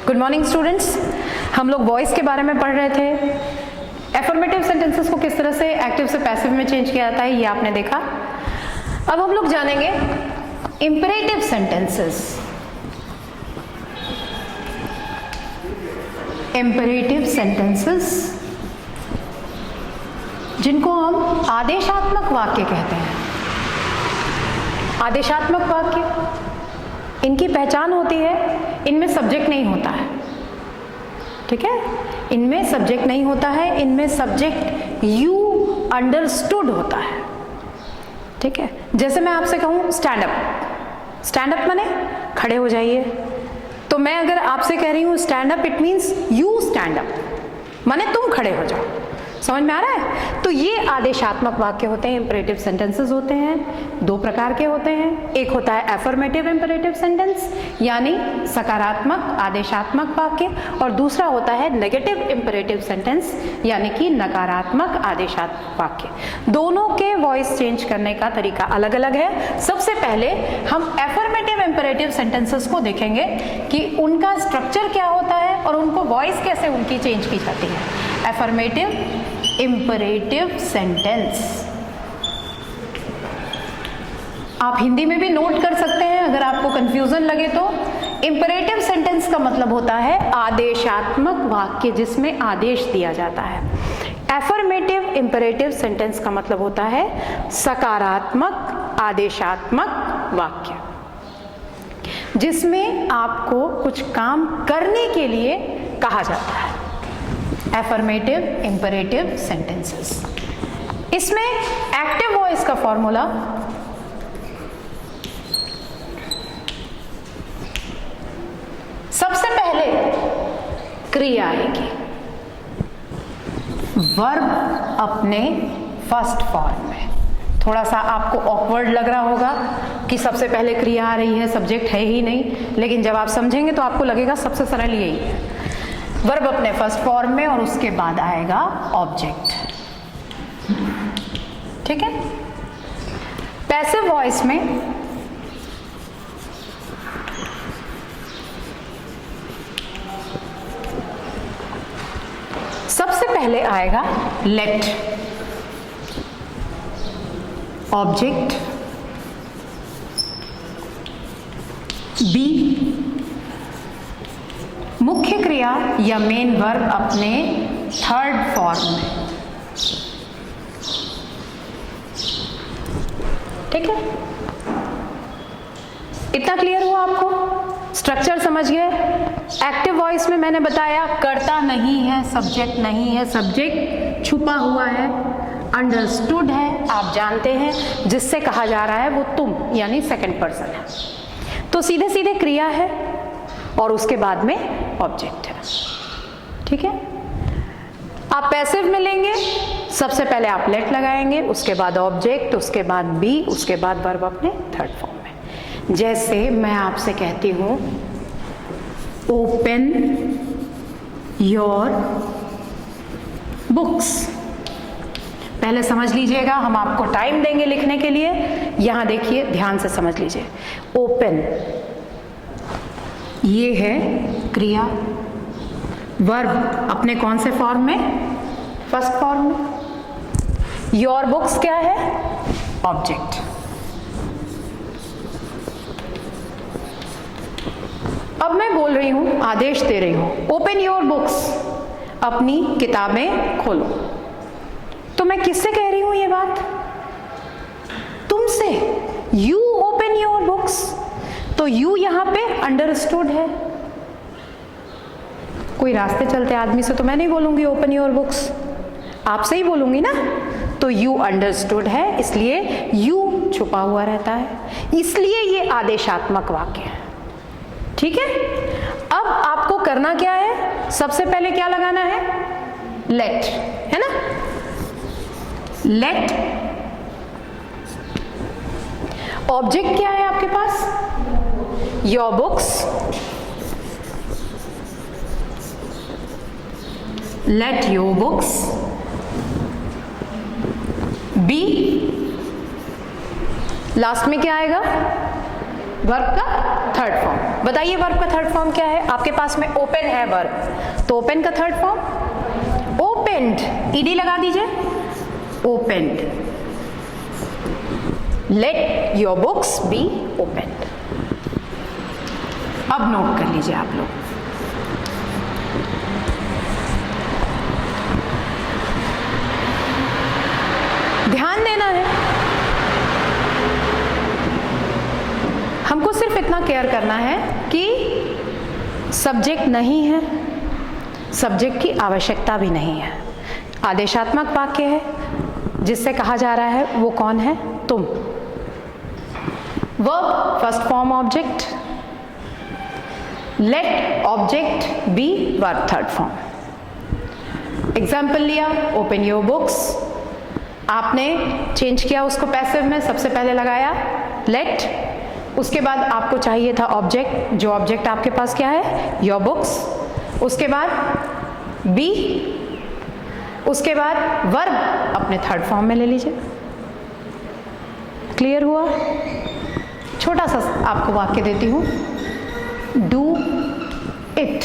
Good morning students. हम लोग voice के बारे में पढ़ रहे थे। एफर्मेटिव सेंटेंसेस को किस तरह से एक्टिव से पैसिव में चेंज किया जाता है ये आपने देखा। अब हम लोग जानेंगे इंपेरेटिव सेंटेंसेस। इंपेरेटिव सेंटेंसेस जिनको हम आदेशात्मक वाक्य कहते हैं। आदेशात्मक वाक्य, इनकी पहचान होती है इनमें सब्जेक्ट नहीं होता है, ठीक है, इनमें सब्जेक्ट नहीं होता है, इनमें सब्जेक्ट यू अंडरस्टूड होता है, ठीक है। जैसे मैं आपसे कहूं स्टैंड अप, स्टैंड अप माने खड़े हो जाइए, तो मैं अगर आपसे कह रही हूं stand up, it means you stand up, माने तुम खड़े हो जाओ। समझ में आ रहा है? तो ये आदेशात्मक वाक्य होते हैं, इंपेरेटिव सेंटेंसेस होते हैं। दो प्रकार के होते हैं, एक होता है एफर्मेटिव इंपेरेटिव सेंटेंस यानी सकारात्मक आदेशात्मक वाक्य, और दूसरा होता है नेगेटिव इंपेरेटिव सेंटेंस यानी कि नकारात्मक आदेशात्मक वाक्य। दोनों के वॉइस चेंज करने का तरीका अलग अलग है। सबसे पहले हम एफर्मेटिव इंपेरेटिव सेंटेंसेस को देखेंगे कि उनका स्ट्रक्चर क्या होता है और उनको वॉइस कैसे उनकी चेंज की जाती है। एफर्मेटिव इंपेरेटिव सेंटेंस आप हिंदी में भी नोट कर सकते हैं अगर आपको कंफ्यूजन लगे तो। इंपेरेटिव सेंटेंस का मतलब होता है आदेशात्मक वाक्य जिसमें आदेश दिया जाता है। एफर्मेटिव इंपेरेटिव सेंटेंस का मतलब होता है सकारात्मक आदेशात्मक वाक्य जिसमें आपको कुछ काम करने के लिए कहा जाता है। एफर्मेटिव इंपेरेटिव सेंटेंसेस, इसमें एक्टिव वॉइस का फॉर्मूला सबसे पहले क्रिया आएगी, वर्ब अपने फर्स्ट फॉर्म में। थोड़ा सा आपको ऑकवर्ड लग रहा होगा कि सबसे पहले क्रिया आ रही है, सब्जेक्ट है ही नहीं, लेकिन जब आप समझेंगे तो आपको लगेगा सबसे सरल यही है। वर्ब अपने फर्स्ट फॉर्म में और उसके बाद आएगा ऑब्जेक्ट, ठीक है। पैसिव वॉइस में सबसे पहले आएगा लेट, ऑब्जेक्ट बी, मुख्य क्रिया या मेन वर्ब अपने थर्ड फॉर्म में, ठीक है। इतना क्लियर हुआ आपको? स्ट्रक्चर समझ गए? एक्टिव वॉइस में मैंने बताया कर्ता नहीं है, सब्जेक्ट नहीं है, सब्जेक्ट छुपा हुआ है, अंडरस्टूड है, आप जानते हैं, जिससे कहा जा रहा है वो तुम यानी सेकंड पर्सन है, तो सीधे सीधे क्रिया है और उसके बाद में ऑब्जेक्ट है, ठीक है। आप पैसिव में लेंगे, सबसे पहले आप लेट लगाएंगे, उसके बाद ऑब्जेक्ट, उसके बाद बी, उसके बाद वर्ब अपने थर्ड फॉर्म में। जैसे मैं आपसे कहती हूं ओपन योर बुक्स, पहले समझ लीजिएगा, हम आपको टाइम देंगे लिखने के लिए। यहां देखिए, ध्यान से समझ लीजिए। ओपन ये है क्रिया, वर्ब अपने कौन से फॉर्म में? फर्स्ट फॉर्म में। योर बुक्स क्या है? ऑब्जेक्ट। अब मैं बोल रही हूं, आदेश दे रही हूं, ओपन योर बुक्स, अपनी किताबें खोलो, तो मैं किससे कह रही हूं ये बात? तुमसे। यू ओपन योर बुक्स, तो यू यहां पे अंडरस्टूड है। कोई रास्ते चलते आदमी से तो मैं नहीं बोलूंगी ओपन योर बुक्स, आपसे ही बोलूंगी ना, तो यू अंडरस्टूड है, इसलिए यू छुपा हुआ रहता है, इसलिए ये आदेशात्मक वाक्य है, ठीक है। अब आपको करना क्या है? सबसे पहले क्या लगाना है? लेट, है ना। लेट, ऑब्जेक्ट क्या है आपके पास? Your books, let your books be, last में क्या आएगा? वर्ब का थर्ड फॉर्म। बताइए वर्ब का थर्ड फॉर्म क्या है? आपके पास में ओपन है वर्ब, तो ओपन का थर्ड फॉर्म ओपेंड, ईडी लगा दीजिए, opened. Late your books be opened. अब नोट कर लीजिए आप लोग, ध्यान देना है, हमको सिर्फ इतना केयर करना है कि सब्जेक्ट नहीं है, सब्जेक्ट की आवश्यकता भी नहीं है, आदेशात्मक वाक्य है, जिससे कहा जा रहा है वो कौन है? तुम। Verb first form object, let object be verb third form. Example लिया, ओपन योर बुक्स, आपने चेंज किया उसको पैसिव में, सबसे पहले लगाया लेट, उसके बाद आपको चाहिए था ऑब्जेक्ट, जो ऑब्जेक्ट आपके पास क्या है? Your books. उसके बाद बी, उसके बाद वर्ब अपने थर्ड फॉर्म में ले लीजिए। क्लियर हुआ? छोटा सा आपको वाक्य देती हूं, डू इट।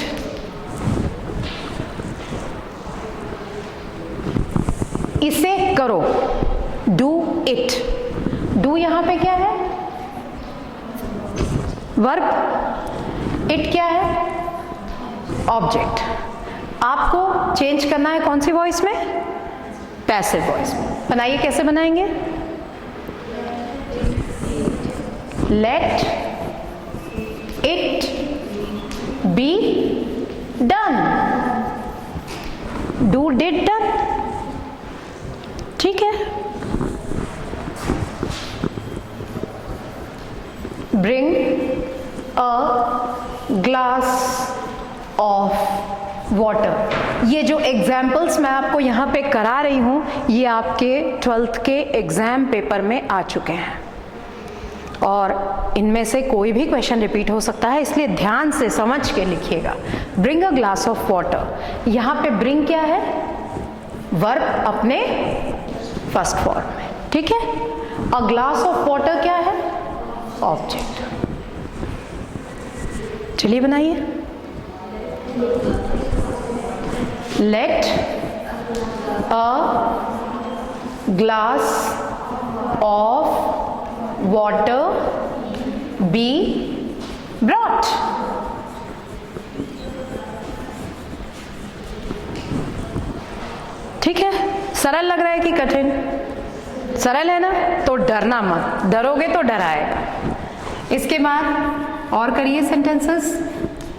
इसे करो, डू इट। डू यहां पे क्या है? वर्ब, इट क्या है? ऑब्जेक्ट। आपको चेंज करना है कौन सी वॉइस में? पैसिव वॉइस में। बनाइए, कैसे बनाएंगे? Let it be done, do did done, ठीक है। Bring a glass of water. ये जो एग्जाम्पल्स मैं आपको यहाँ पे करा रही हूँ, ये आपके 12th के एग्जाम पेपर में आ चुके हैं और इनमें से कोई भी क्वेश्चन रिपीट हो सकता है, इसलिए ध्यान से समझ के लिखिएगा। Bring a glass of water, यहाँ पे ब्रिंग क्या है? वर्ब अपने फर्स्ट फॉर्म में, ठीक है। अ ग्लास ऑफ वाटर क्या है? ऑब्जेक्ट। चलिए बनाइए। Let a glass of water be brought. ठीक है, सरल लग रहा है कि कठिन? सरल है ना, तो डरना मत, डरोगे तो डर आएगा। इसके बाद और करिए सेंटेंसेस।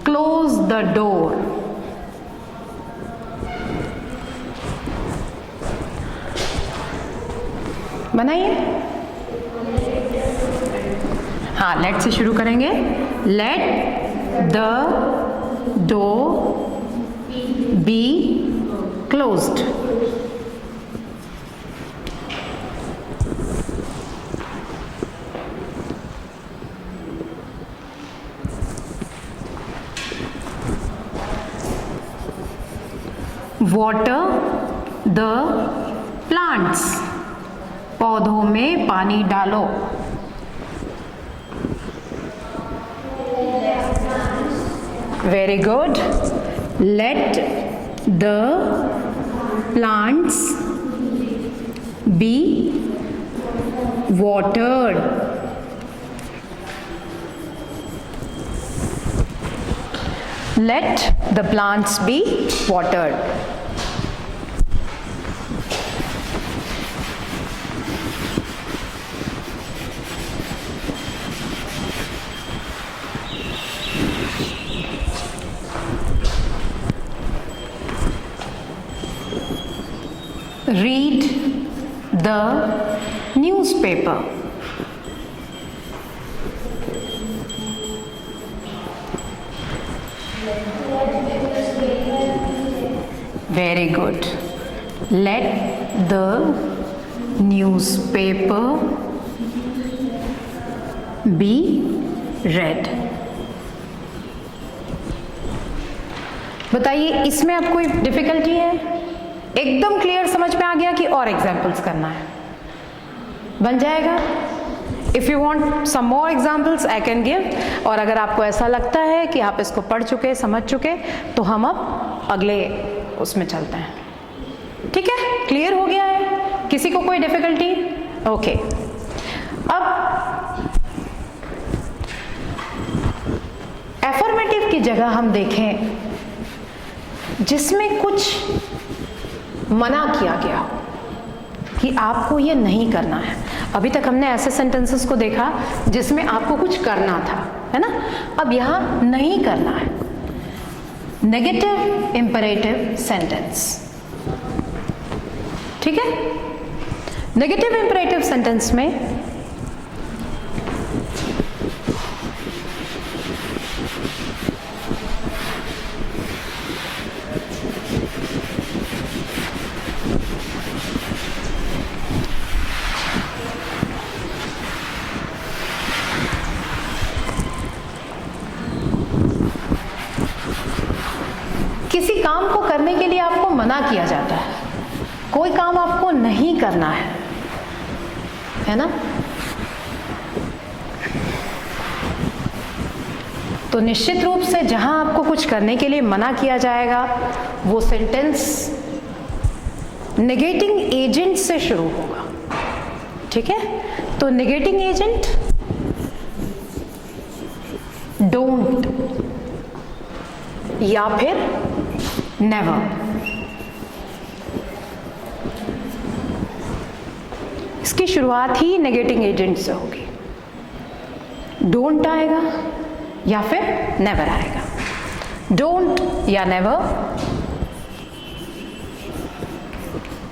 क्लोज द डोर, बनाइए। हाँ, लेट से शुरू करेंगे। Let the door be closed. Water the plants, पौधों में पानी डालो। Very good. Let the plants be watered. Let the plants be watered. Read the newspaper. Very good. Let the newspaper be read. बताइए, इसमें आपको कोई डिफिकल्टी है? एकदम क्लियर समझ में आ गया कि और एग्जाम्पल्स करना है? बन जाएगा? If you want some more examples I can give, और अगर आपको ऐसा लगता है कि आप इसको पढ़ चुके, समझ चुके, तो हम अब अगले उसमें चलते हैं। ठीक है, क्लियर हो गया है? किसी को कोई डिफिकल्टी? ओके। अब एफर्मेटिव की जगह हम देखें जिसमें कुछ मना किया गया हो कि आपको ये नहीं करना है। अभी तक हमने ऐसे सेंटेंसेस को देखा जिसमें आपको कुछ करना था, है ना? अब यहाँ नहीं करना है। नेगेटिव इंपरेटिव सेंटेंस, ठीक है? नेगेटिव इंपरेटिव सेंटेंस में किसी काम को करने के लिए आपको मना किया जाता है, कोई काम आपको नहीं करना है ना? तो निश्चित रूप से जहां आपको कुछ करने के लिए मना किया जाएगा वो सेंटेंस नेगेटिंग एजेंट से शुरू होगा। ठीक है, तो नेगेटिंग एजेंट डोंट या फिर नेवर। इसकी शुरुआत ही नेगेटिंग एजेंट से होगी। डोंट आएगा या फिर नेवर आएगा। डोंट या नेवर,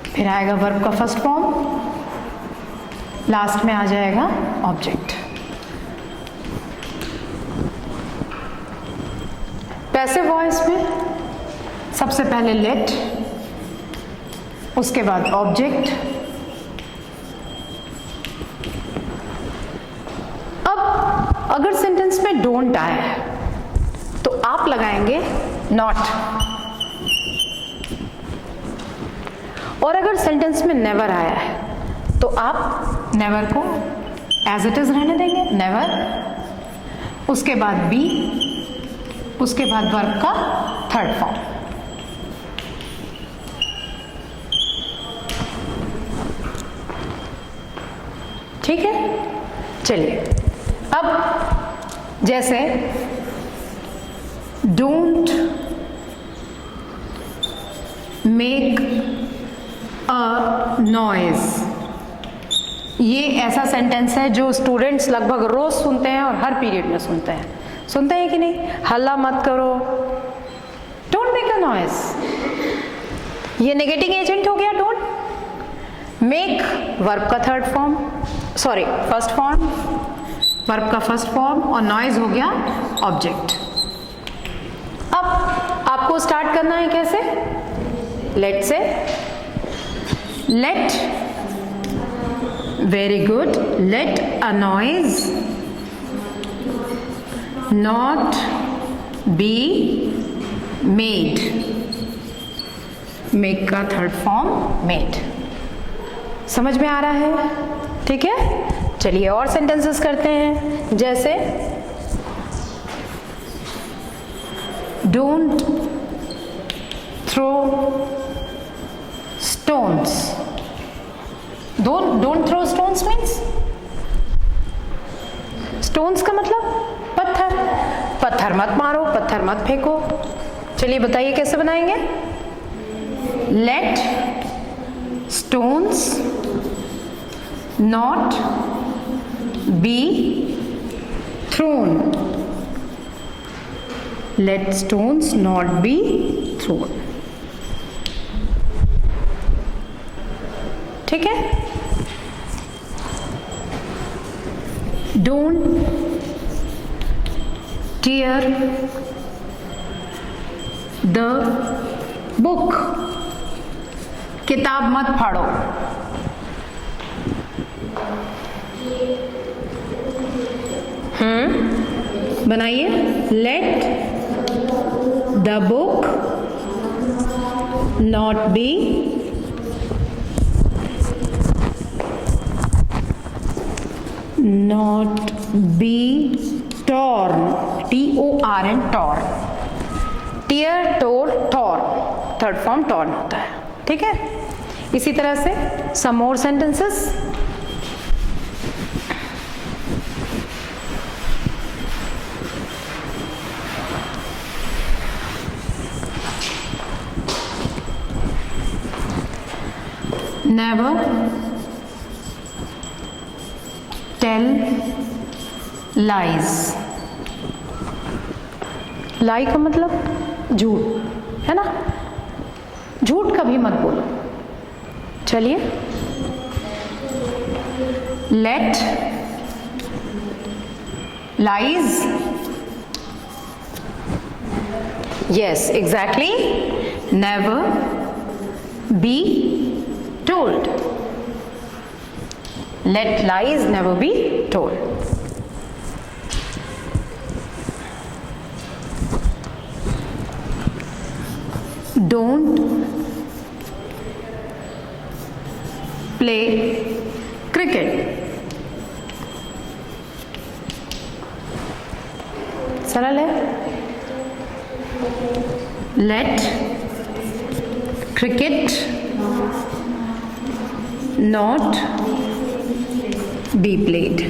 फिर आएगा वर्ब का फर्स्ट फॉर्म, लास्ट में आ जाएगा ऑब्जेक्ट। पैसिव वॉइस में सबसे पहले लेट, उसके बाद ऑब्जेक्ट। अब अगर सेंटेंस में डोंट आया है तो आप लगाएंगे नॉट, और अगर सेंटेंस में नेवर आया है तो आप नेवर को एज इट इज रहने देंगे, नेवर। उसके बाद बी, उसके बाद वर्ब का थर्ड फॉर्म। ठीक है, चलिए अब जैसे डोंट मेक अ नॉइज, ये ऐसा सेंटेंस है जो स्टूडेंट्स लगभग रोज सुनते हैं और हर पीरियड में सुनते हैं। सुनते हैं कि नहीं? हल्ला मत करो, डोंट मेक अ नॉइज। ये नेगेटिव एजेंट हो गया डोंट। मेक वर्ब का third form, sorry first form, verb का फर्स्ट फॉर्म, और नॉइज हो गया ऑब्जेक्ट। अब आपको स्टार्ट करना है कैसे? लेट से, let, very good, let a noise not be made, make का थर्ड फॉर्म made। समझ में आ रहा है? ठीक है, चलिए और सेंटेंसेस करते हैं। जैसे don't throw stones. Don't throw stones means, stones का मतलब पत्थर। पत्थर मत मारो, पत्थर मत फेंको। चलिए बताइए कैसे बनाएंगे? Let stones not be thrown, let stones not be thrown. ठीक है, डोंट tear the book, किताब मत फाड़ो। बनाइए, let the book not be not be torn, TORN, torn, tear, tore, torn, third form torn होता है, ठीक है। इसी तरह से some more sentences. Never tell lies, lie का मतलब झूठ है ना, झूठ कभी मत बोलो। चलिए, let lies, yes exactly, never be told, let lies never be told. Don't play cricket, सरल है। Let cricket not be played.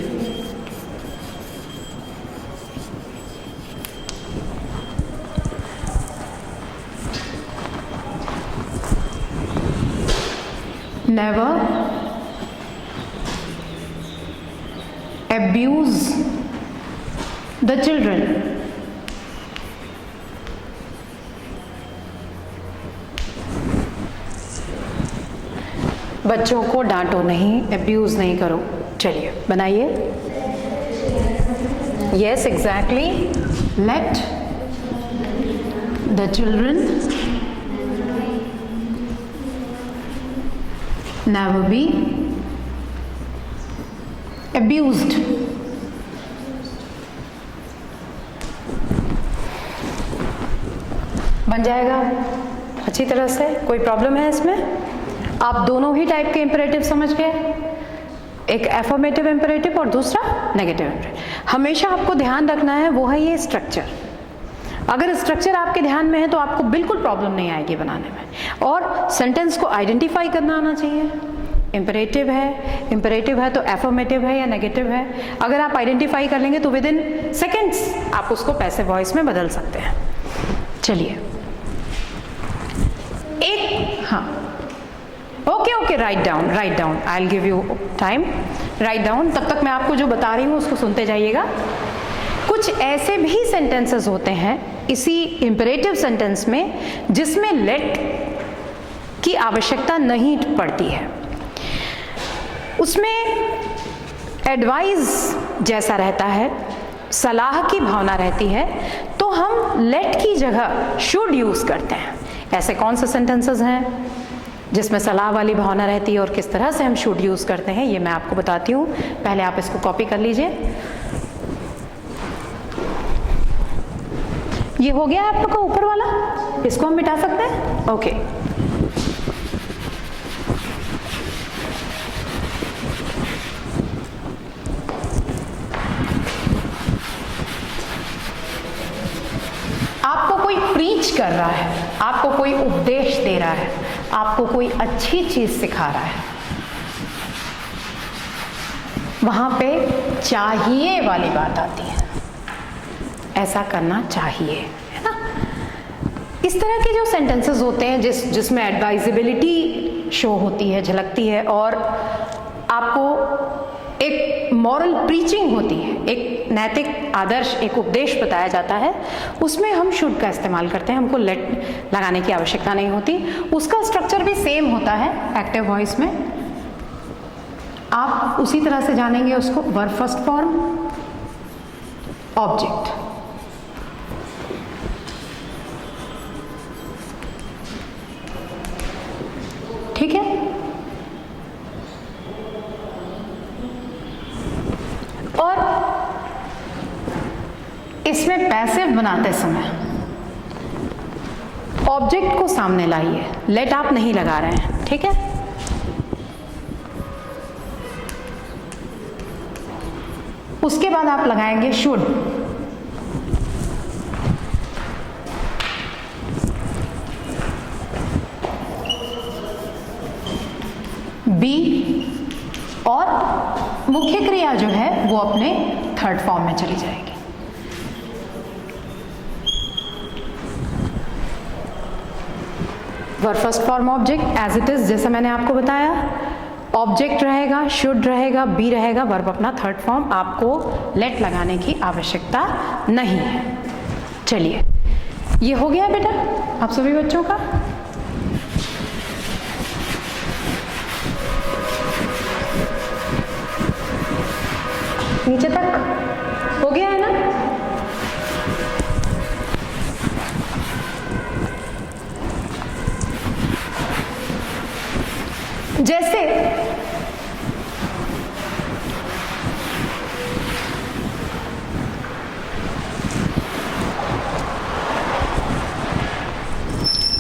Never abuse the children. बच्चों को डांटो नहीं, अब्यूज नहीं करो। चलिए बनाइए। Yes exactly, let the children never be abused. बन जाएगा अच्छी तरह से, कोई प्रॉब्लम है इसमें? आप दोनों ही टाइप के इंपेरेटिव समझ गए, एक एफर्मेटिव इंपेरेटिव और दूसरा नेगेटिव इंपेरेटिव। हमेशा आपको ध्यान रखना है वो है ये स्ट्रक्चर। अगर स्ट्रक्चर आपके ध्यान में है तो आपको बिल्कुल प्रॉब्लम नहीं आएगी बनाने में। और सेंटेंस को आइडेंटिफाई करना आना चाहिए। इंपेरेटिव है तो एफर्मेटिव है या नेगेटिव है। अगर आप आइडेंटिफाई कर लेंगे तो विद इन सेकेंड्स आप उसको पैसिव वॉइस में बदल सकते हैं। चलिए एक, हाँ okay, write down, I will give you time, write down. तब तक मैं आपको जो बता रही हूँ उसको सुनते जाइएगा। कुछ ऐसे भी सेंटेंसेस होते हैं इसी इंपेरेटिव सेंटेंस में जिसमें लेट की आवश्यकता नहीं पड़ती है, उसमें एडवाइस जैसा रहता है, सलाह की भावना रहती है, तो हम लेट की जगह शुड यूज करते हैं। ऐसे कौन से सेंटेंसेस हैं जिसमें सलाह वाली भावना रहती है और किस तरह से हम शुड यूज करते हैं ये मैं आपको बताती हूँ। पहले आप इसको कॉपी कर लीजिए। ये हो गया है आपका ऊपर वाला, इसको हम मिटा सकते हैं। ओके, आपको कोई प्रीच कर रहा है, आपको कोई उपदेश दे रहा है, आपको कोई अच्छी चीज सिखा रहा है, वहां पे चाहिए वाली बात आती है, ऐसा करना चाहिए, है ना। इस तरह के जो सेंटेंसेस होते हैं जिसमें एडवाइजेबिलिटी शो होती है, झलकती है, और आपको एक मॉरल प्रीचिंग होती है, एक नैतिक आदर्श, एक उपदेश बताया जाता है, उसमें हम शुड का इस्तेमाल करते हैं। हमको लेट लगाने की आवश्यकता नहीं होती। उसका स्ट्रक्चर भी सेम होता है एक्टिव वॉइस में। आप उसी तरह से जानेंगे उसको। वर्ब फर्स्ट फॉर्म, ऑब्जेक्ट, ठीक है। और इसमें पैसिव बनाते समय ऑब्जेक्ट को सामने लाइए, लेट आप नहीं लगा रहे हैं, ठीक है। उसके बाद आप लगाएंगे शुड। बी और मुख्य क्रिया जो है वो अपने थर्ड फॉर्म में चली जाएगी। Verb first form object as it is, जैसा मैंने आपको बताया, ऑब्जेक्ट रहेगा, शुड रहेगा, बी रहेगा, वर्ब अपना थर्ड फॉर्म, आपको लेट लगाने की आवश्यकता नहीं है। चलिए, ये हो गया बेटा आप सभी बच्चों का। नीचे तक हो गया है ना? जैसे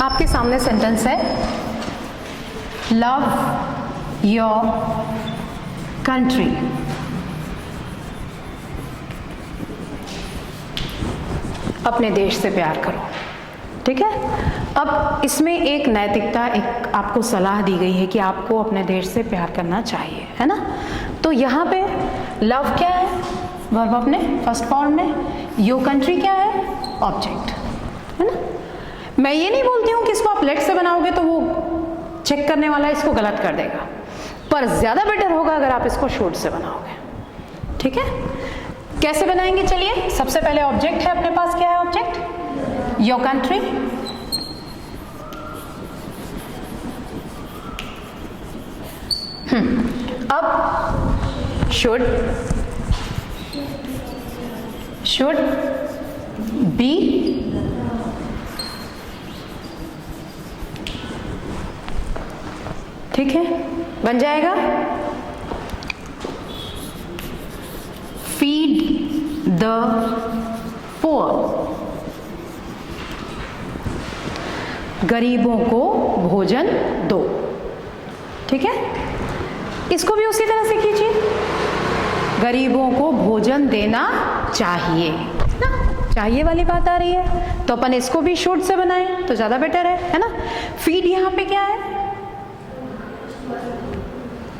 आपके सामने सेंटेंस है, लव योर कंट्री। अपने देश से प्यार करो, ठीक है। अब इसमें एक नैतिकता, एक आपको सलाह दी गई है कि आपको अपने देश से प्यार करना चाहिए, है ना। तो यहाँ पे लव क्या है, वर्ब अपने फर्स्ट फॉर्म में, योर कंट्री क्या है, ऑब्जेक्ट, है ना। मैं ये नहीं बोलती हूँ कि इसको आप लेट से बनाओगे तो वो चेक करने वाला इसको गलत कर देगा, पर ज़्यादा बेटर होगा अगर आप इसको शुड से बनाओगे, ठीक है। कैसे बनाएंगे, चलिए। सबसे पहले ऑब्जेक्ट है अपने पास, क्या है ऑब्जेक्ट, योर कंट्री। अब शुड बी, ठीक है, बन जाएगा। फीड द पुअर, गरीबों को भोजन दो, ठीक है। इसको भी उसी तरह से कीजिए, गरीबों को भोजन देना चाहिए ना, चाहिए वाली बात आ रही है, तो अपन इसको भी शुड से बनाएं तो ज्यादा बेटर है ना। फीड यहाँ पे क्या है,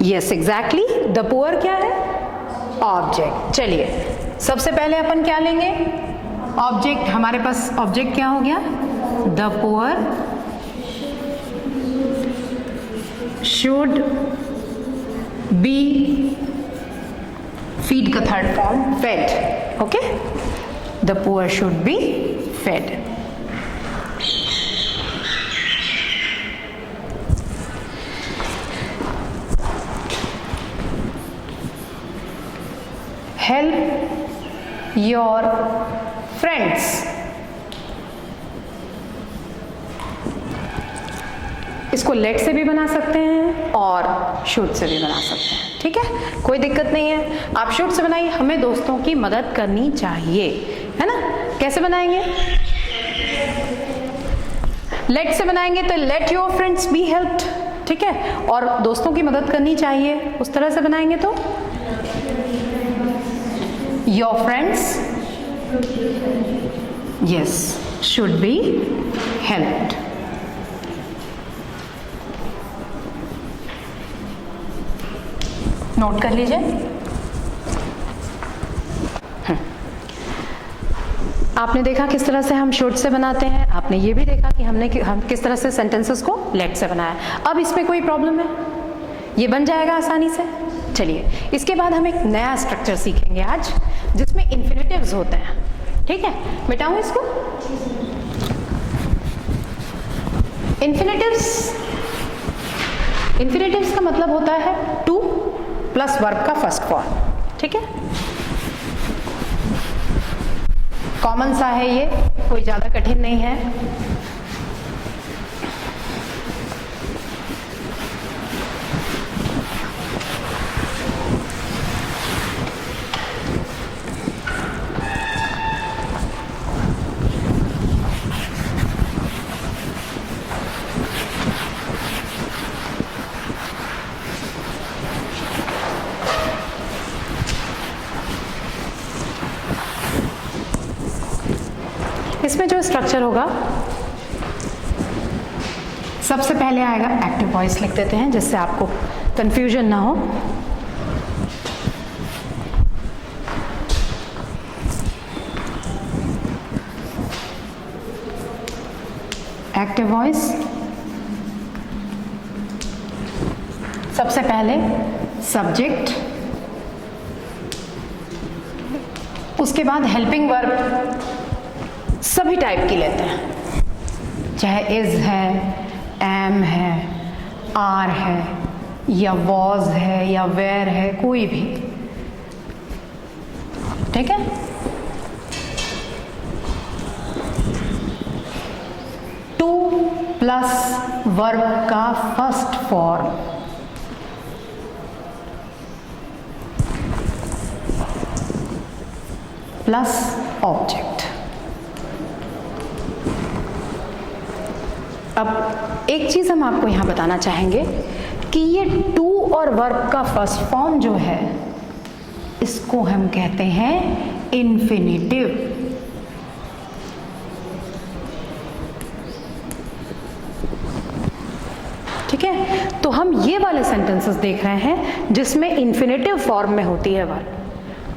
यस एग्जैक्टली, द पुअर क्या है, ऑब्जेक्ट। चलिए, सबसे पहले अपन क्या लेंगे, ऑब्जेक्ट। हमारे पास ऑब्जेक्ट क्या हो गया, the poor should be, feed का third form fed, okay, the poor should be fed. Help your friends, इसको लेट से भी बना सकते हैं और शुड से भी बना सकते हैं, ठीक है, कोई दिक्कत नहीं है। आप शुड से बनाइए, हमें दोस्तों की मदद करनी चाहिए, है ना। कैसे बनाएंगे, लेट से बनाएंगे तो let your friends be helped, ठीक है, और दोस्तों की मदद करनी चाहिए, उस तरह से बनाएंगे तो your friends yes should be helped. Note कर लीजिए। आपने देखा किस तरह से हम शुड से बनाते हैं, आपने ये भी देखा कि हम किस तरह से सेंटेंसेस को लेट से बनाया। अब इसमें कोई प्रॉब्लम है, ये बन जाएगा आसानी से। चलिए, इसके बाद हम एक नया स्ट्रक्चर सीखेंगे आज, जिसमें इन्फिनिटिव्स होते हैं, ठीक है। मिटाऊं इसको। इन्फिनिटिव्स का मतलब होता है टू प्लस वर्ब का फर्स्ट फॉर्म, ठीक है। कॉमन सा है ये, कोई ज्यादा कठिन नहीं है। इसमें जो स्ट्रक्चर होगा, सबसे पहले आएगा एक्टिव वॉइस, लिख देते हैं जिससे आपको कंफ्यूजन ना हो। एक्टिव वॉइस, सबसे पहले सब्जेक्ट, उसके बाद हेल्पिंग वर्ब सभी टाइप की लेते हैं, चाहे इज है, एम है, आर है, या वॉज है, या वेयर है, कोई भी, ठीक है। टू प्लस वर्ब का फर्स्ट फॉर्म, प्लस ऑब्जेक्ट। अब एक चीज हम आपको यहां बताना चाहेंगे कि ये टू और वर्ब का फर्स्ट फॉर्म जो है, इसको हम कहते हैं इन्फिनेटिव। ठीक है, तो हम ये वाले सेंटेंसेस देख रहे हैं जिसमें इन्फिनेटिव फॉर्म में होती है वर्ब,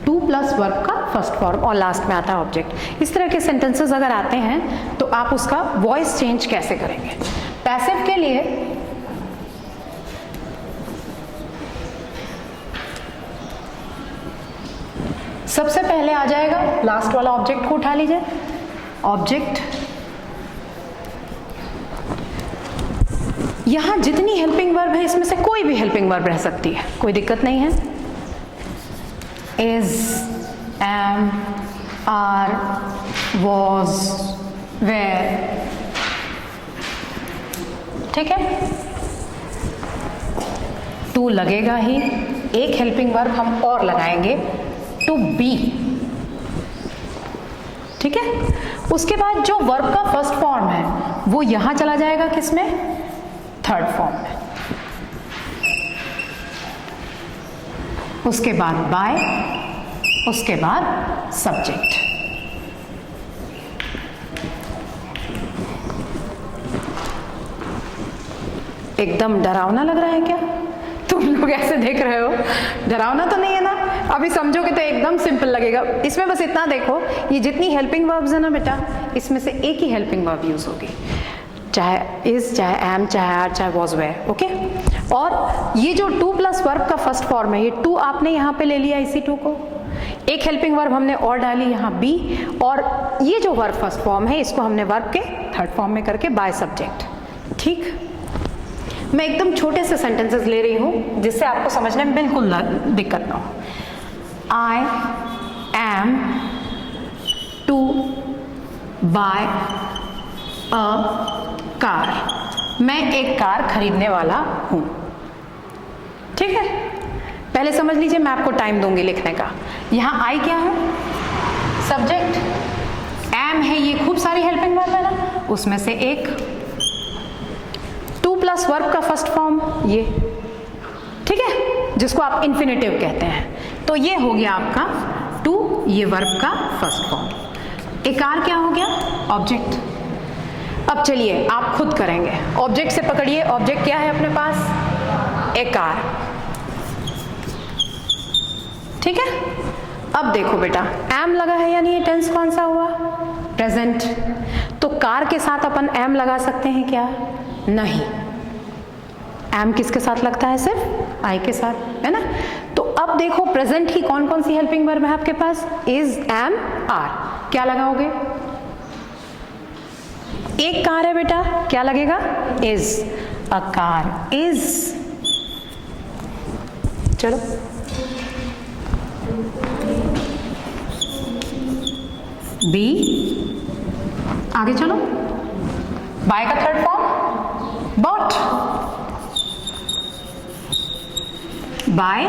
टू प्लस वर्ब का फर्स्ट फॉर्म और लास्ट में आता है ऑब्जेक्ट। इस तरह के सेंटेंसेस अगर आते हैं तो आप उसका वॉइस चेंज कैसे करेंगे। पैसिव के लिए सबसे पहले आ जाएगा लास्ट वाला ऑब्जेक्ट को उठा लीजिए, ऑब्जेक्ट। यहां जितनी हेल्पिंग वर्ब है इसमें से कोई भी हेल्पिंग वर्ब रह सकती है, कोई दिक्कत नहीं है। is, am, are, was, were, ठीक है। टू लगेगा ही, एक हेल्पिंग वर्ब हम और लगाएंगे, टू बी, ठीक है। उसके बाद जो वर्ब का फर्स्ट फॉर्म है वो यहां चला जाएगा, किसमें, थर्ड फॉर्म में। उसके बाद बाय, उसके बाद सब्जेक्ट। एकदम डरावना लग रहा है क्या? तुम लोग ऐसे देख रहे हो, डरावना तो नहीं है ना? अभी समझोगे तो एकदम सिंपल लगेगा। इसमें बस इतना देखो, ये जितनी हेल्पिंग वर्ब्स है ना बेटा, इसमें से एक ही हेल्पिंग वर्ब यूज होगी, चाहे इज, चाहे एम, चाहे आर, चाहे वॉज, वेयर, ओके। और ये जो टू प्लस वर्ब का फर्स्ट फॉर्म है, ये टू आपने यहाँ पे ले लिया, इसी टू को, एक हेल्पिंग वर्ब हमने और डाली यहाँ बी, और ये जो वर्ब फर्स्ट फॉर्म है इसको हमने वर्ब के थर्ड फॉर्म में करके बाय सब्जेक्ट। ठीक, मैं एकदम छोटे से सेंटेंसेस ले रही हूँ जिससे आपको समझने में बिल्कुल दिक्कत ना हो। I am to buy a car, मैं एक कार खरीदने वाला हूं। ठीक है, पहले समझ लीजिए, मैं आपको टाइम दूंगी लिखने का। यहां आई क्या है, सब्जेक्ट, एम है, ये खूब सारी हेल्पिंग वर्ब है ना, उसमें से एक, टू प्लस वर्ब का फर्स्ट फॉर्म ये, ठीक है, जिसको आप इन्फिनेटिव कहते हैं। तो ये हो गया आपका टू, ये वर्ब का फर्स्ट फॉर्म। एक कार क्या हो गया, ऑब्जेक्ट। अब चलिए आप खुद करेंगे, ऑब्जेक्ट से पकड़िए, ऑब्जेक्ट क्या है अपने पास, एक कार, ठीक है। अब देखो बेटा, एम लगा है यानी ये टेंस कौन सा हुआ, प्रेजेंट। तो कार के साथ अपन एम लगा सकते हैं क्या, नहीं, एम किसके साथ लगता है, सिर्फ आई के साथ, है ना। तो अब देखो प्रेजेंट की कौन कौन सी हेल्पिंग वर्ब है आपके पास, इज, एम, आर, क्या लगाओगे, एक कार है बेटा, क्या लगेगा, इज, अ कार इज। चलो बी, आगे चलो, बाय का third form bought, buy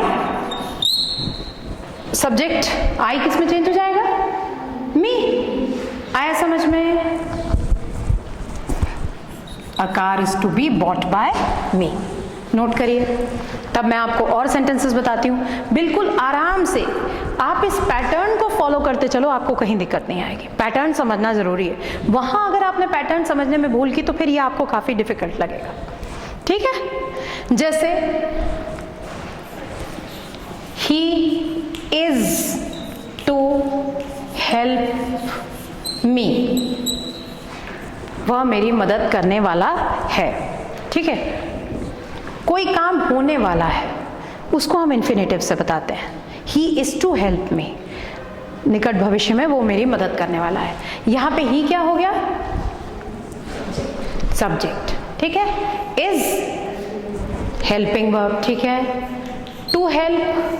subject, I किस में चेंज हो जाएगा, मी। आया समझ में, a car is to be bought by me, note करिए, तब मैं आपको और सेंटेंसेस बताती हूँ। बिल्कुल आराम से आप इस पैटर्न को फॉलो करते चलो, आपको कहीं दिक्कत नहीं आएगी। पैटर्न समझना ज़रूरी है, वहाँ अगर आपने पैटर्न समझने में भूल की तो फिर ये आपको काफ़ी डिफिकल्ट लगेगा, ठीक है। जैसे he is to help me, वह मेरी मदद करने वाला है, ठीक है। कोई काम होने वाला है उसको हम इन्फिनेटिव से बताते हैं। He is to help me, निकट भविष्य में वो मेरी मदद करने वाला है। यहाँ पे ही क्या हो गया? सब्जेक्ट, ठीक है। इज हेल्पिंग वर्ब, ठीक है। To help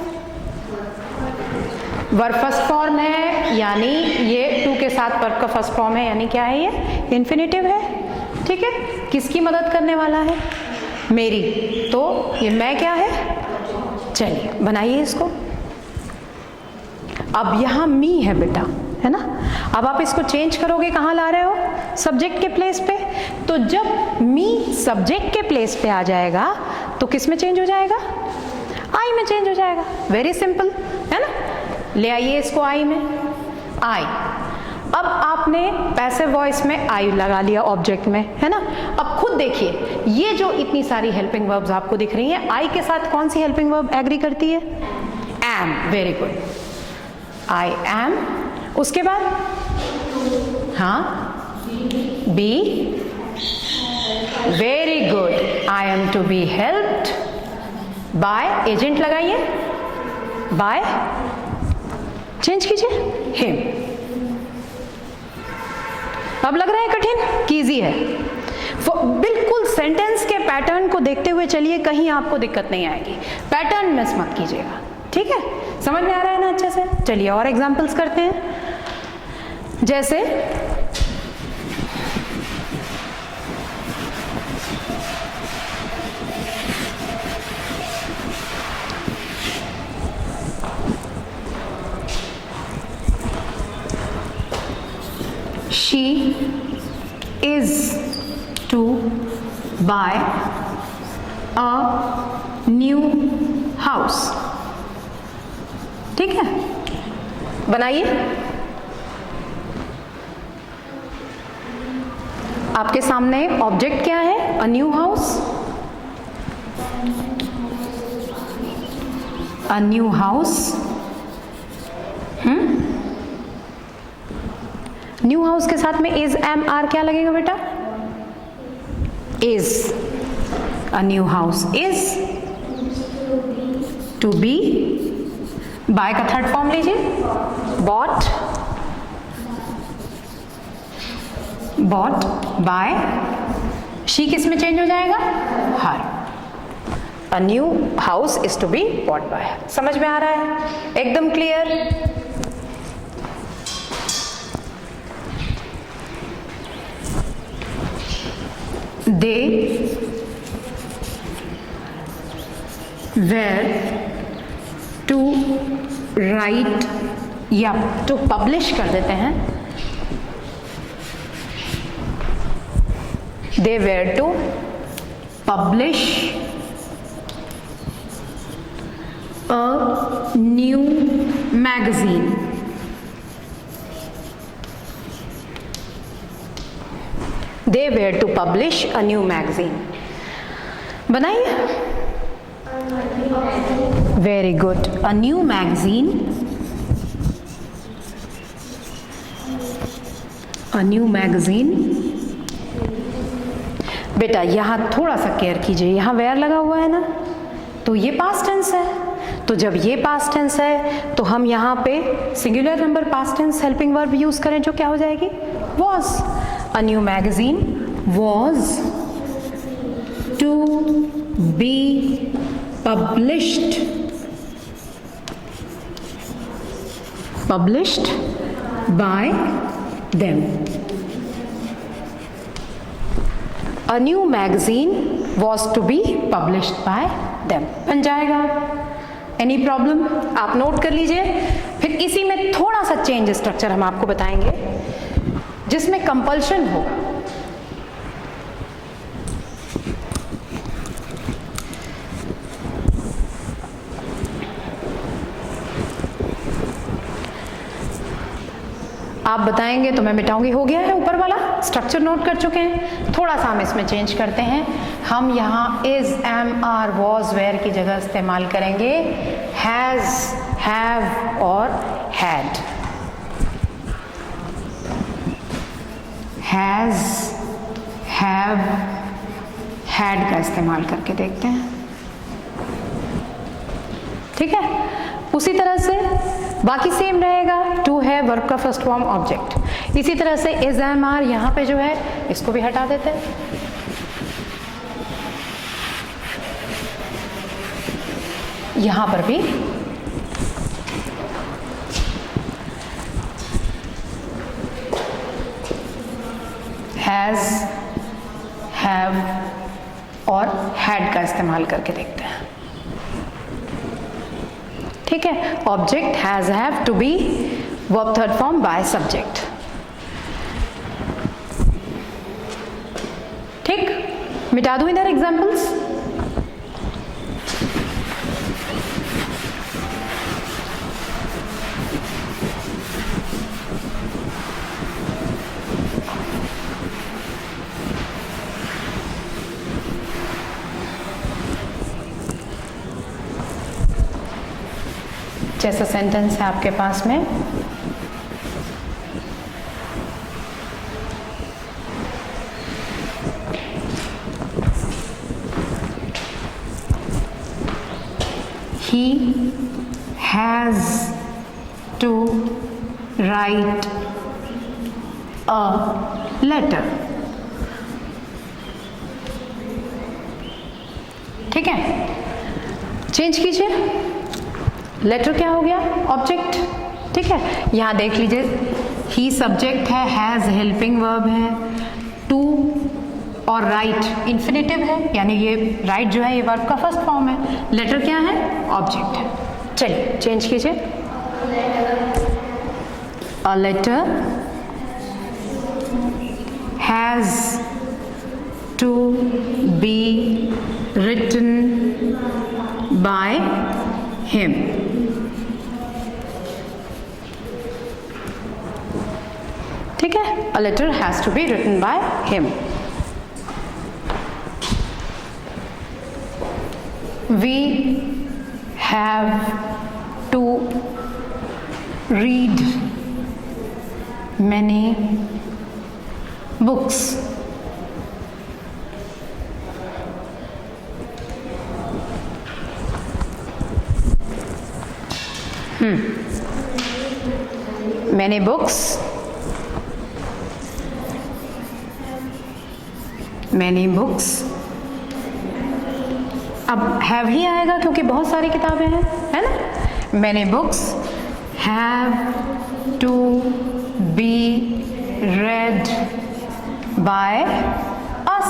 verb first form है, यानी ये टू के साथ वर्ब का फर्स्ट फॉर्म है, यानी क्या है? ये इन्फिनेटिव है, ठीक है। किसकी मदद करने वाला है? मेरी। तो ये मैं क्या है? चलिए बनाइए इसको। अब यहाँ मी है बेटा, है ना। अब आप इसको चेंज करोगे, कहाँ ला रहे हो? सब्जेक्ट के प्लेस पे। तो जब मी सब्जेक्ट के प्लेस पे आ जाएगा तो किस में चेंज हो जाएगा? आई में चेंज हो जाएगा। वेरी सिंपल, है ना। ले आइए इसको आई में, आई। अब आपने पैसिव वॉइस में आई लगा लिया ऑब्जेक्ट में, है ना। अब खुद देखिए, ये जो इतनी सारी हेल्पिंग वर्ब्स आपको दिख रही हैं, आई के साथ कौन सी हेल्पिंग वर्ब एग्री करती है? Am. Very good, I am. उसके बाद हाँ, be. Very good, I am to be helped by, agent लगाइए, बाय, चेंज कीजिए, हिम। अब लग रहा है कठिन कि इजी है? बिल्कुल सेंटेंस के पैटर्न को देखते हुए चलिए, कहीं आपको दिक्कत नहीं आएगी। पैटर्न मिस मत कीजिएगा, ठीक है। समझ में आ रहा है ना अच्छे से? चलिए और एग्जांपल्स करते हैं। जैसे she is to buy a new house, ठीक है। बनाइए। आपके सामने ऑब्जेक्ट क्या है? A new house. A new house, new house के साथ में इज एम आर क्या लगेगा बेटा? Is. A new house is to be, buy का थर्ड फॉर्म लीजिए, बॉट। बॉट बाय, शी किस में चेंज हो जाएगा? Her. A new house is to be bought by. समझ में आ रहा है? एकदम clear. They were to write, या to publish कर देते हैं। They were to publish a new magazine. They were to publish a new magazine. बनाइए। Very good. A new magazine. A new magazine. बेटा यहाँ थोड़ा सा केयर कीजिए, यहाँ वेयर लगा हुआ है ना, तो ये पास्ट टेंस है। तो जब ये पास्ट टेंस है तो हम यहाँ पे singular number past tense helping verb use करें, जो क्या हो जाएगी? was. A new magazine was to be published by them. A new magazine was to be published by them. बन जाएगा। Any problem? आप नोट कर लीजिए। फिर इसी में थोड़ा सा चेंज स्ट्रक्चर हम आपको बताएंगे, जिसमें कंपल्शन होगा। आप बताएंगे तो मैं मिटाऊंगी। हो गया है ऊपर वाला स्ट्रक्चर नोट कर चुके हैं। थोड़ा सा हम इसमें चेंज करते हैं, हम यहाँ is, am, are, was, were की जगह इस्तेमाल करेंगे हैज, हैव और हैड। हैज, हैव, हैड का इस्तेमाल करके देखते हैं। ठीक है, उसी तरह से बाकी सेम रहेगा। टू है वर्ब का फर्स्ट फॉर्म ऑब्जेक्ट। इसी तरह से इज, एम, आर यहाँ पे जो है इसको भी हटा देते हैं। यहाँ पर भी हैज, हैव और हैड का इस्तेमाल करके देखते हैं। ठीक है, object has, have to be verb third form by subject. ठीक, मिटा दूं इधर एग्जाम्पल्स। जैसा सेंटेंस है आपके पास में, he has to write a letter। ठीक है, चेंज कीजिए। लेटर क्या हो गया? ऑब्जेक्ट। ठीक है, यहां देख लीजिए, ही सब्जेक्ट है, हैज हेल्पिंग वर्ब है, टू और राइट इन्फिनेटिव है, यानी ये राइट जो है ये वर्ब का फर्स्ट फॉर्म है। लेटर क्या है? ऑब्जेक्ट है। चलिए चेंज कीजिए। A letter has to be written by him. ठीक है, a letter has to be written by him। We have to read many books। Many books, many books। अब have he आएगा क्योंकि बहुत सारी किताबें हैं, है ना। many books have to be read by us।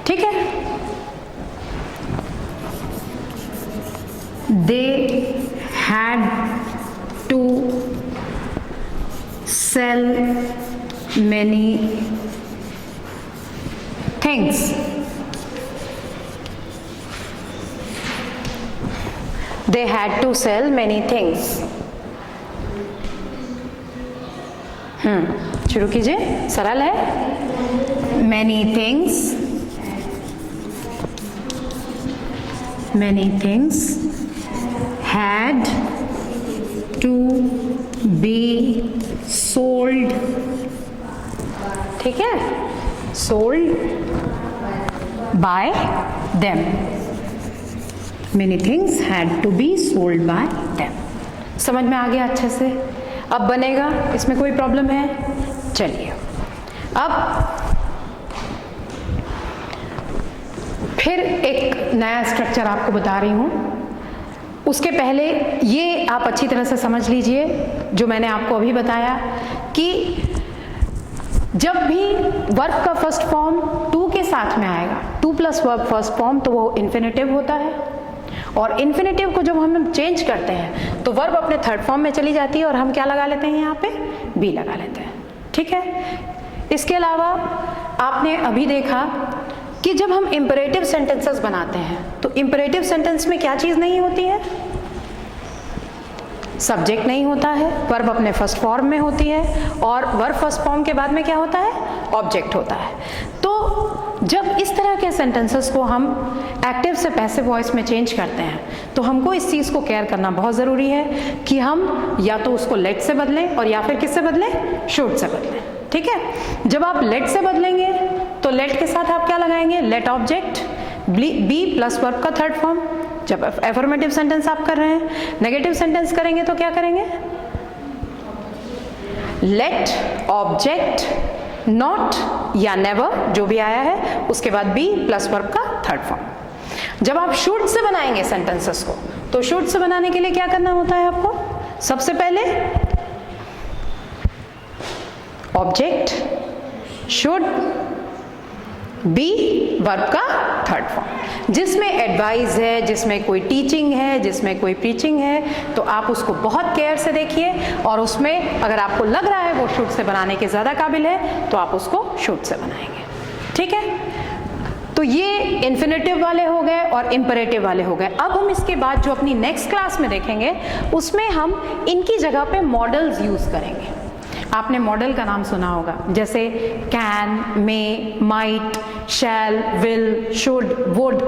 ठीक है, they had to sell many things। they had to sell many things। शुरू कीजिए, सरल है। many things, many things had to be sold। ठीक है, sold by them। many things had to be sold by them। समझ में आ गया अच्छे से? अब बनेगा, इसमें कोई प्रॉब्लम है? चलिए, अब फिर एक नया स्ट्रक्चर आपको बता रही हूं। उसके पहले ये आप अच्छी तरह से समझ लीजिए जो मैंने आपको अभी बताया कि जब भी वर्ब का फर्स्ट फॉर्म टू के साथ में आएगा, two plus verb first form, तो वो इन्फिनेटिव होता है। और इन्फिनेटिव को जब हम चेंज करते हैं तो वर्ब अपने थर्ड फॉर्म में चली जाती है और हम क्या लगा लेते हैं? यहाँ पे बी लगा लेते हैं। ठीक है, इसके अलावा आपने अभी देखा कि जब हम इंपरेटिव सेंटेंसेस बनाते हैं तो इंपरेटिव सेंटेंस में क्या चीज़ नहीं होती है? सब्जेक्ट नहीं होता है, वर्ब अपने फर्स्ट फॉर्म में होती है, और वर्ब फर्स्ट फॉर्म के बाद में क्या होता है, ऑब्जेक्ट होता है। तो जब इस तरह के सेंटेंसेस को हम एक्टिव से पैसिव वॉइस में चेंज करते हैं तो हमको इस चीज़ को केयर करना बहुत ज़रूरी है कि हम या तो उसको लेट से बदलें और या फिर किससे बदलें, शुड से बदलें। ठीक है, जब आप लेट से बदलेंगे तो लेट के साथ आप क्या लगाएंगे, let object, be plus verb का थर्ड फॉर्म। जब एफर्मेटिव सेंटेंस आप कर रहे हैं, नेगेटिव सेंटेंस करेंगे तो क्या करेंगे, लेट ऑब्जेक्ट नॉट या नेवर जो भी आया है, उसके बाद बी प्लस वर्ब का थर्ड फॉर्म। जब आप शुड से बनाएंगे सेंटेंसेस को, तो शुड से बनाने के लिए क्या करना होता है आपको, सबसे पहले ऑब्जेक्ट शुड बी वर्ब का थर्ड फॉर्म। जिसमें एडवाइस है, जिसमें कोई टीचिंग है, जिसमें कोई प्रीचिंग है, तो आप उसको बहुत केयर से देखिए, और उसमें अगर आपको लग रहा है वो शुड से बनाने के ज़्यादा काबिल है तो आप उसको शुड से बनाएंगे। ठीक है, तो ये इन्फिनेटिव वाले हो गए और इम्परेटिव वाले हो गए। अब हम इसके बाद जो अपनी नेक्स्ट क्लास में देखेंगे उसमें हम इनकी जगह पे मॉडल्स यूज़ करेंगे। आपने मॉडल का नाम सुना होगा, जैसे can, may, might, shall, will, should, would,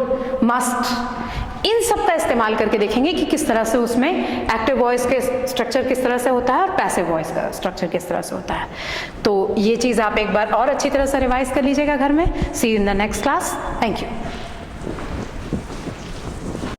must. इन सब का इस्तेमाल करके देखेंगे कि किस तरह से उसमें एक्टिव वॉइस के स्ट्रक्चर किस तरह से होता है और पैसिव वॉइस का स्ट्रक्चर किस तरह से होता है। तो ये चीज़ आप एक बार और अच्छी तरह से रिवाइज कर लीजिएगा घर में। See you in the next class. Thank you.